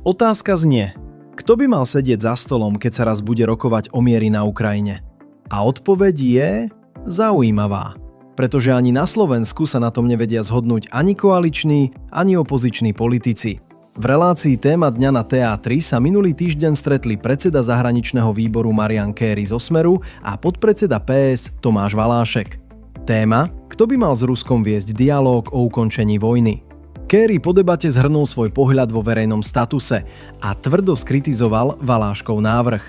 Otázka znie, kto by mal sedieť za stolom, keď sa raz bude rokovať o mieri na Ukrajine? A odpoveď je zaujímavá, pretože ani na Slovensku sa na tom nevedia zhodnúť ani koaliční, ani opoziční politici. V relácii Téma dňa na TA3 sa minulý týždeň stretli predseda zahraničného výboru Marian Kéry zo Smeru a podpredseda PS Tomáš Valášek. Téma, kto by mal s Ruskom viesť dialóg o ukončení vojny. Kéry po debate zhrnul svoj pohľad vo verejnom statuse a tvrdo skritizoval Valáškov návrh.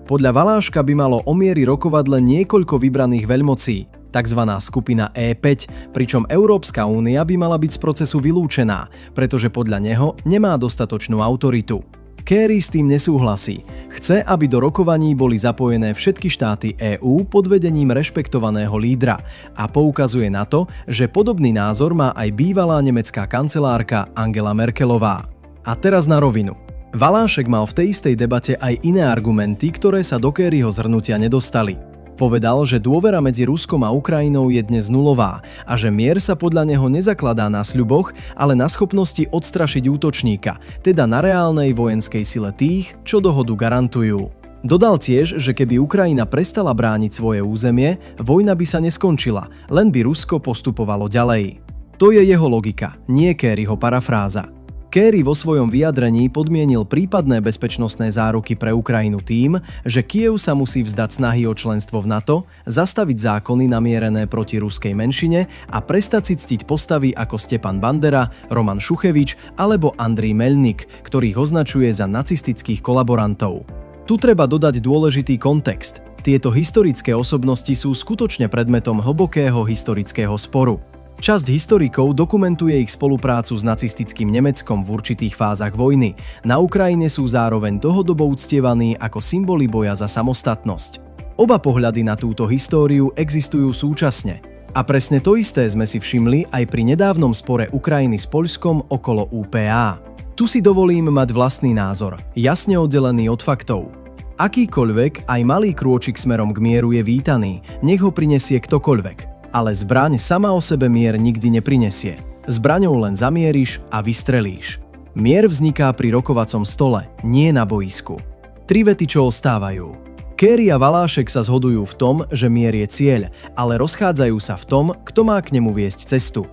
Podľa Valáška by malo o mieri rokovať len niekoľko vybraných veľmocí, takzvaná skupina E5, pričom Európska únia by mala byť z procesu vylúčená, pretože podľa neho nemá dostatočnú autoritu. Kéry s tým nesúhlasí. Chce, aby do rokovaní boli zapojené všetky štáty EÚ pod vedením rešpektovaného lídra a poukazuje na to, že podobný názor má aj bývalá nemecká kancelárka Angela Merkelová. A teraz na rovinu. Valášek mal v tej istej debate aj iné argumenty, ktoré sa do Kéryho zhrnutia nedostali. Povedal, že dôvera medzi Ruskom a Ukrajinou je dnes nulová a že mier sa podľa neho nezakladá na sľuboch, ale na schopnosti odstrašiť útočníka, teda na reálnej vojenskej sile tých, čo dohodu garantujú. Dodal tiež, že keby Ukrajina prestala brániť svoje územie, vojna by sa neskončila, len by Rusko postupovalo ďalej. To je jeho logika, nie Kéryho parafráza. Kéry vo svojom vyjadrení podmienil prípadné bezpečnostné záruky pre Ukrajinu tým, že Kyjev sa musí vzdať snahy o členstvo v NATO, zastaviť zákony namierené proti ruskej menšine a prestať si ctiť postavy ako Stepan Bandera, Roman Šuchevič alebo Andrej Meľnik, ktorých označuje za nacistických kolaborantov. Tu treba dodať dôležitý kontext. Tieto historické osobnosti sú skutočne predmetom hlbokého historického sporu. Časť historikov dokumentuje ich spoluprácu s nacistickým Nemeckom v určitých fázach vojny. Na Ukrajine sú zároveň dlhodobo uctievaní ako symboly boja za samostatnosť. Oba pohľady na túto históriu existujú súčasne. A presne to isté sme si všimli aj pri nedávnom spore Ukrajiny s Poľskom okolo UPA. Tu si dovolím mať vlastný názor, jasne oddelený od faktov. Akýkoľvek, aj malý krôčik smerom k mieru je vítaný, nech ho prinesie ktokoľvek. Ale zbraň sama o sebe mier nikdy neprinesie. Zbraňou len zamieríš a vystrelíš. Mier vzniká pri rokovacom stole, nie na boisku. 3 vety, čo ostávajú. Kéry a Valášek sa zhodujú v tom, že mier je cieľ, ale rozchádzajú sa v tom, kto má k nemu viesť cestu.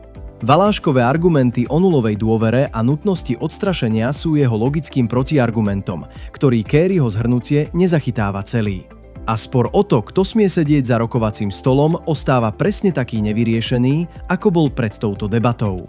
Valáškové argumenty o nulovej dôvere a nutnosti odstrašenia sú jeho logickým protiargumentom, ktorý Kéryho zhrnutie nezachytáva celý. A spor o to, kto smie sedieť za rokovacím stolom, ostáva presne taký nevyriešený, ako bol pred touto debatou.